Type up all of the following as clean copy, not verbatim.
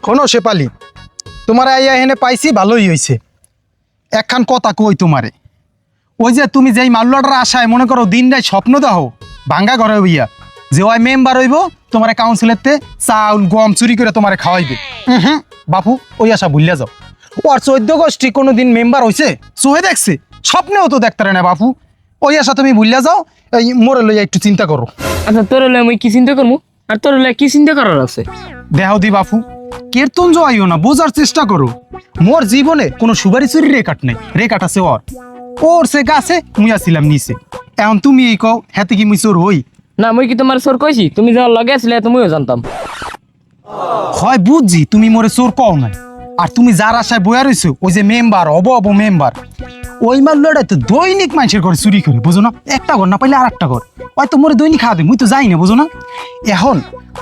শোনো শেফালি, তোমার আইয়া এখানে পাইছি ভালোই হয়েছে। একখান কথা কই তোমারে, ওই যে তুমি যেই মাল্লাটার আশায় মনে করো দিন রাত স্বপ্ন দেখো ভাঙ্গা ঘরে হইয়া যে ওই মেম্বার হইব তোমার কাউন্সিলেরতে চাউল গম চুরি করে তোমারে খাওয়াইবে, বাপু ওই আশা ভুলিয়া যাও। ও আর 14 গোষ্ঠী কোনোদিন মেম্বার হইছে চোহে দেখছে, স্বপ্নেও তো দেখতে না বাপু। ওই আশা তুমি ভুলিয়া যাও, এই মোরে লইয়া একটু চিন্তা করো। আচ্ছা তোর হলে আমি কি চিন্তা করবো, আর তোর হলে কি চিন্তা করার আছে? দেহাও দি বাপু, কীর্তন জয়ও না, বোঝার চেষ্টা করো। মোর জীবনে কোনো সুবারি চুরি রেকাট নেই, রেকাট আছে ওর সে গাছে মুই আসিলাম নিচে। এখন তুমি এই কও হাতে কি মুই চোর হই? না মুই কি তোমার চোর কইছি? তুমি যখন লগে আসলে তুমিও জানতাম। হয় বুঝছি তুমি মোরে চোর কও নাই, আর তুমি যার আশায় বয়া রইছো ওই যে মেম্বার অব মেম্বার, ওই মাল লড়াই তো দৈনিক মানুষের ঘরে চুরি করে, বুঝো না? একটা ঘর না পাইলে আর একটা ঘর, হয়তো মোরে দৈনিক খাওয়া দেয়, মুই তো যাই না, বুঝো না? এখন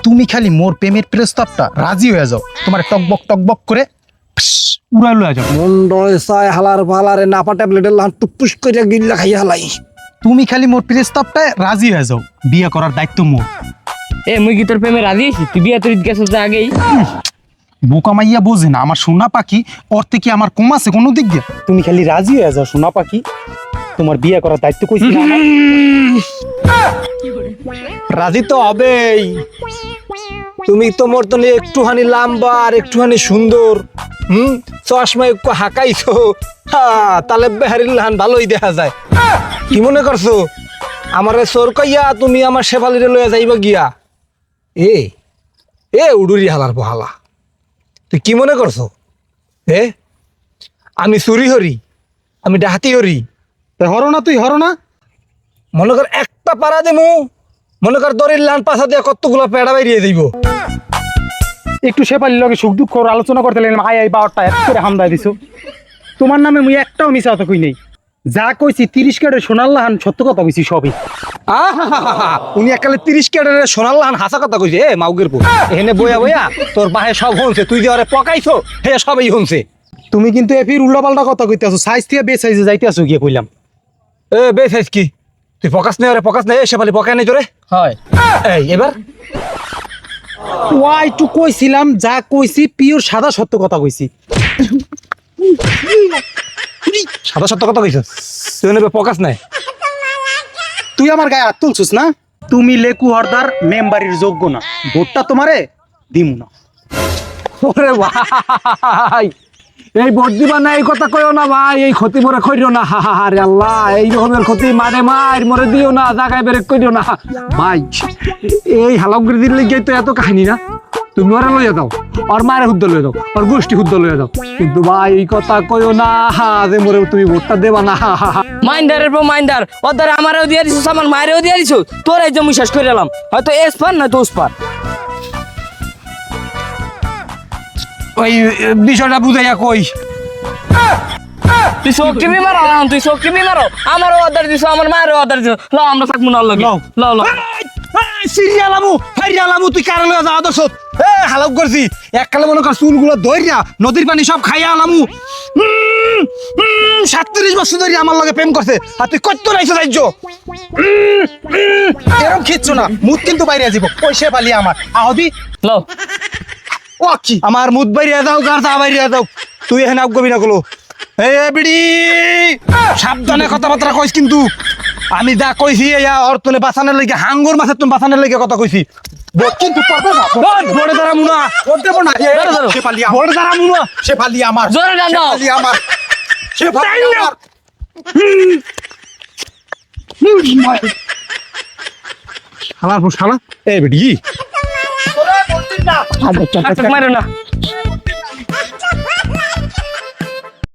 তুমি খালি মোর প্রেমের প্রস্তাবটা রাজি হয়ে যাও, তোমার টকবক করে উড়াই লয়ে যাও। মন্ডয় চায় হালার ফালারে নাপা ট্যাবলেটের লান টুপুস করে গিল্লা খাইয়া হালাই। তুমি খালি মোর প্রস্তাবটায় রাজি হয়ে যাও, বিয়ে করার দায়িত্ব মোর। এ মুই কি তোর প্রেমে রাজি আছি? তুই বিয়া তরিত গেছিস যে আগেই। বোকা মাইয়া বোঝে না, আমার সোনা পাখি ওর থেকে আমার কম আছে কোনো দিক দিয়ে? তুমি খালি রাজি হয়ে যাও সোনা পাখি, তোমার বিয়ে করার দায়িত্ব কইছি না আমার? রাজি তো হবেই। তুমি তো মোর তো একটুখানি লম্বা আর একটুখানি সুন্দর, চশমা একটু হাঁকাইছো, তাহলে বেহারির লাহান ভালোই দেখা যায়। কি মনে করছো আমারে চোর কইয়া তুমি আমার শেফালিরে লইয়া যাইবা গিয়া? এ উডুরি হালার বহালা, তুই কি মনে করছো? আমি চুরি হরি, আমি ডাহাতি হরি? হরো না, তুই হরো না। মনে কর একটা পাড়া দেমু, মনে কর দড়ির লান পাশা দিয়ে কতগুলো পেড়া বেরিয়ে দিব। একটু শেফালির লগে সুখ দুঃখ আলোচনা করতে লাগলাম, আই বারটা এক করে হামদায় দিছো। তোমার নামে মুই একটাও মিছা কথা কই নেই, যা কইছি 30 ক্যারেট সোনার লাহান সত্য কথা কইছি সবই। উনি একালে 30 ক্যারেটের সোনার লাহান হাসা কথা কইছে। মাউগের পর এখানে বইয়া বইয়া তোর বাহে সব হনছে, তুই যে আরে পকাইছো হে সবই হনছে। তুমি কিন্তু এফির উল্টাপাল্টা কথা কইতে আছো, সাইজ থেকে বে সাইজে যাইতে আছো গিয়ে কইলাম। বে সাইজ কি তুই পকাস নেই? আরে পকাস নেই, শেফালি পকায় নাই তোরে। হয় এবার ওয়াই টু কইছিলাম, যা কইছি পিওর সাদা সত্য কথা কইছি। সাদা সত্য কথা কইছ, তুই পকাস নাই। তুই আমার গায়ে হাত তুলছিস না? তুমি লেকু হরদার মেম্বারির যোগ্য না, ভোটটা তোমারে দিমু না। ওরে ভাই, এই ভোট দিবা না এই কথা কইও না ভাই, এই ক্ষতি মরে কইরো না। আরে আল্লাহ, এই রকমের ক্ষতি মারে মার মরে দিও না, জায়গায় বেরেক কইরো না ভাই। এই হালামগিরি দিলে গিয়ে তো এত কাহিনী না। তুমি ওরা লইয়া দাও, ওর মায়ের হুদ্দ লইয়া দাও, ওর গোষ্ঠী হুদ্দ লইয়া দাও, কিন্তু ভাই এই কথা কইও না যে মরে তুমি ভোটটা দেবা না। মাইন্ডারের পর মাইন্ডার, ওর দ্বারা আমারও দিয়ে দিছিস, আমার মায়েরও দিয়ে দিছিস, তোর এই যে মুই শেষ করে এলাম, হয়তো এস পার না তো ওস পার। ওই বিষয়টা বুঝাইয়া কই। তুই চোখটিপি মারো, তুই চোখটিপি মারো, আমারও অর্ডার দিছো, আমার মায়েরও অর্ডার দিছো। ল আমরা থাকবো না, লাগে ল সিরিয়ালামু তুই কারণ যাওয়া দোষ হালাপ করছি। এককালে মনে কর চুলগুলো ধরিয়া নদীর পানি সব খাইয়া আলামু। 37 বছর ধরে আমার লগে প্রেম করছে, আর তুই কত নাইছো রাজ্য। এরকম খিচ্ছ না, মুখ কিন্তু বাইরে যাবো। ওই শেফালি আমার আহদি ল ও কি আমার মুদ বাইরিয়া যাও, গাড়া বাইরিয়া যাও, তুই এখানে আবগবি না গেলো। এই বিড়ি সাবধানে কথাবার্তা কইস কিন্তু। আমি যা কইছি ওর তোলে বাঁচানোর লেগে, হাঙ্গর মাছের তুমি বাঁচানোর লেগে কথা কইছি। কিন্তু পারবে না, বড়ে দ্বারা মুনা ভোট দেবো না। শেফালি বড়ে দ্বারা মুনা, শেফালি আমার, জোরে ডান দাও। শেফালি আমার, শেফালি আমার। শালার পর শালা। এই বিড়ি মারো না।